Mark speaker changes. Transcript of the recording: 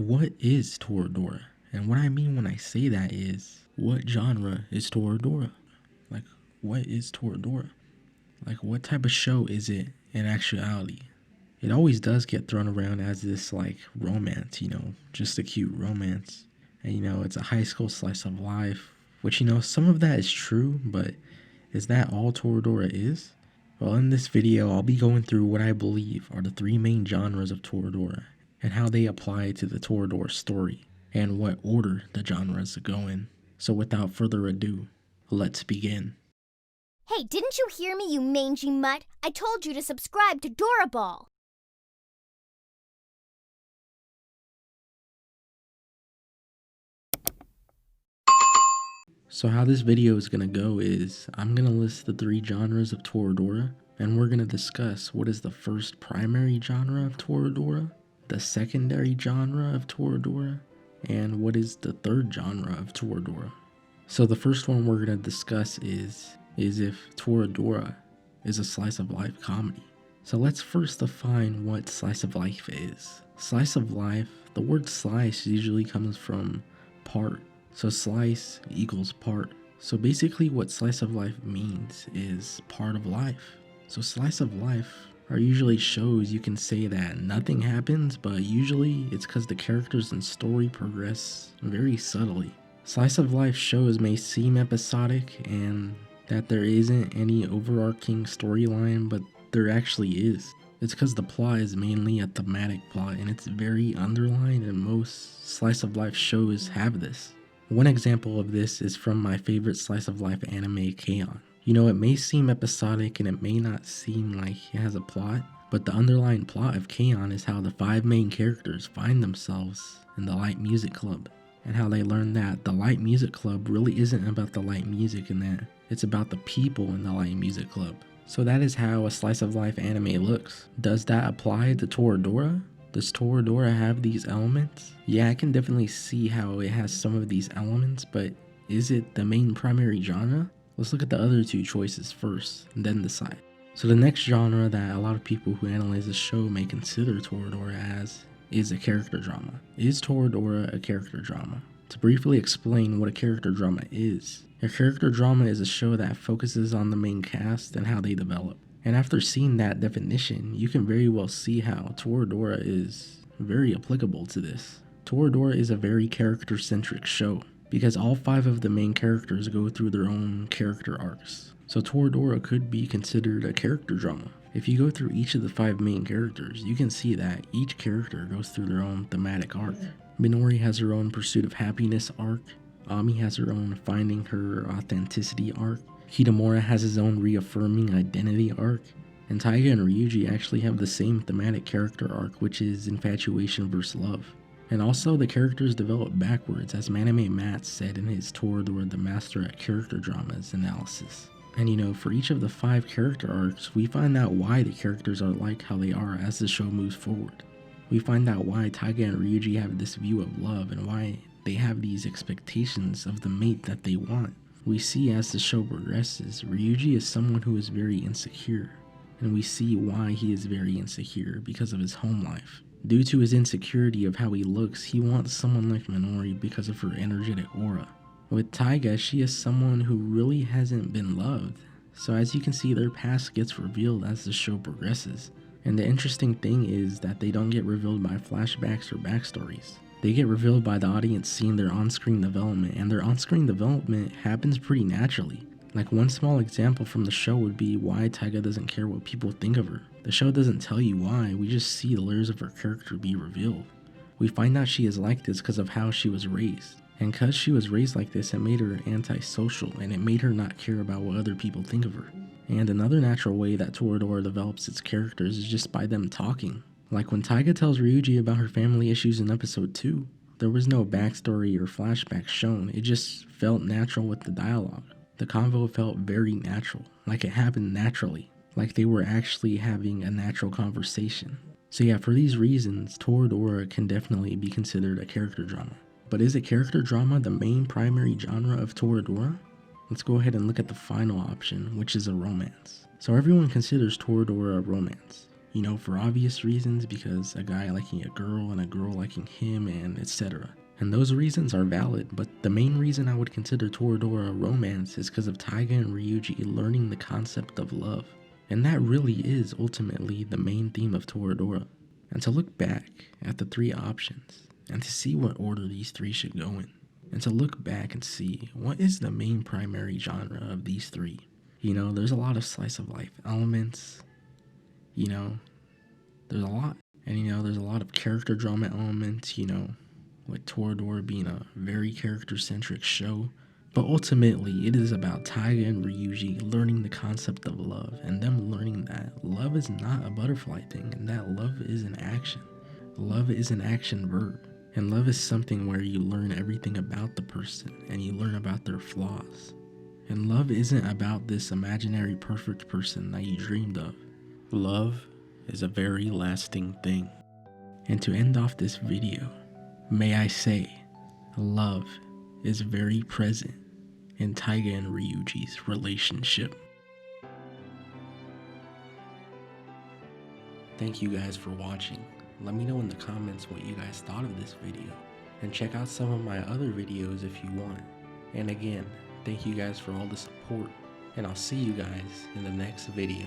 Speaker 1: What is Toradora? And what I mean when I say that is, what genre is Toradora? Like, what is Toradora? Like, what type of show is it in actuality? It always does get thrown around as this, like, romance, just a cute romance. And, it's a high school slice of life, which, some of that is true, but is that all Toradora is? Well, in this video, I'll be going through what I believe are the three main genres of Toradora and how they apply to the Toradora story and what order the genres go in. So without further ado, let's begin.
Speaker 2: Hey, didn't you hear me, you mangy mutt? I told you to subscribe to Doraball.
Speaker 1: So how this video is going to go is, I'm going to list the three genres of Toradora, and we're going to discuss what is the first primary genre of Toradora, the secondary genre of Toradora, and what is the third genre of Toradora. So the first one we're going to discuss is if Toradora is a slice of life comedy. So let's first define what slice of life is. Slice of life, the word slice usually comes from part. So slice equals part. So basically what slice of life means is part of life. So slice of life are usually shows you can say that nothing happens, but usually it's because the characters and story progress very subtly. Slice of life shows may seem episodic and that there isn't any overarching storyline, but there actually is. It's because the plot is mainly a thematic plot and it's very underlined, and most slice of life shows have this. One example of this is from my favorite slice of life anime, K-On! It may seem episodic and it may not seem like it has a plot, but the underlying plot of K-On! Is how the five main characters find themselves in the light music club, and how they learn that the light music club really isn't about the light music and that it's about the people in the light music club. So that is how a slice of life anime looks. Does that apply to Toradora? Does Toradora have these elements? Yeah, I can definitely see how it has some of these elements, but is it the main primary genre? Let's look at the other two choices first, and then decide. So the next genre that a lot of people who analyze the show may consider Toradora as is a character drama. Is Toradora a character drama? To briefly explain what a character drama is, a character drama is a show that focuses on the main cast and how they develop. And after seeing that definition, you can very well see how Toradora is very applicable to this. Toradora is a very character-centric show because all five of the main characters go through their own character arcs. So Toradora could be considered a character drama. If you go through each of the five main characters, you can see that each character goes through their own thematic arc. Minori has her own pursuit of happiness arc. Ami has her own finding her authenticity arc. Kitamura has his own reaffirming identity arc, and Taiga and Ryuji actually have the same thematic character arc, which is infatuation versus love. And also the characters develop backwards, as Maname Matt said in his Toradora the Master at Character Dramas analysis. And for each of the five character arcs, we find out why the characters are like how they are as the show moves forward. We find out why Taiga and Ryuji have this view of love and why they have these expectations of the mate that they want. We see as the show progresses, Ryuji is someone who is very insecure, and we see why he is very insecure because of his home life. Due to his insecurity of how he looks, he wants someone like Minori because of her energetic aura. With Taiga, she is someone who really hasn't been loved, so as you can see, their past gets revealed as the show progresses. And the interesting thing is that they don't get revealed by flashbacks or backstories. They get revealed by the audience seeing their on-screen development, and their on-screen development happens pretty naturally. Like one small example from the show would be why Taiga doesn't care what people think of her. The show doesn't tell you why, we just see the layers of her character be revealed. We find out she is like this because of how she was raised. And because she was raised like this, it made her antisocial, and it made her not care about what other people think of her. And another natural way that Toradora develops its characters is just by them talking. Like when Taiga tells Ryuji about her family issues in episode 2, there was no backstory or flashback shown, it just felt natural with the dialogue. The convo felt very natural, like it happened naturally, like they were actually having a natural conversation. So yeah, for these reasons, Toradora can definitely be considered a character drama. But is a character drama the main primary genre of Toradora? Let's go ahead and look at the final option, which is a romance. So everyone considers Toradora a romance. You know, for obvious reasons, because a guy liking a girl and a girl liking him, and etc. And those reasons are valid, but the main reason I would consider Toradora a romance is because of Taiga and Ryuji learning the concept of love. And that really is ultimately the main theme of Toradora. And to look back at the three options, and to see what order these three should go in, and to look back and see what is the main primary genre of these three. You know, there's a lot of slice of life elements, you know, there's a lot. And you know, there's a lot of character drama elements, you know, with Toradora being a very character-centric show. But ultimately, it is about Taiga and Ryuji learning the concept of love, and them learning that love is not a butterfly thing, and that love is an action. Love is an action verb, and love is something where you learn everything about the person, and you learn about their flaws. And love isn't about this imaginary perfect person that you dreamed of. Love is a very lasting thing. And to end off this video, may I say, love is very present in Taiga and Ryuji's relationship. Thank you guys for watching. Let me know in the comments what you guys thought of this video, and check out some of my other videos if you want. And again, thank you guys for all the support, and I'll see you guys in the next video.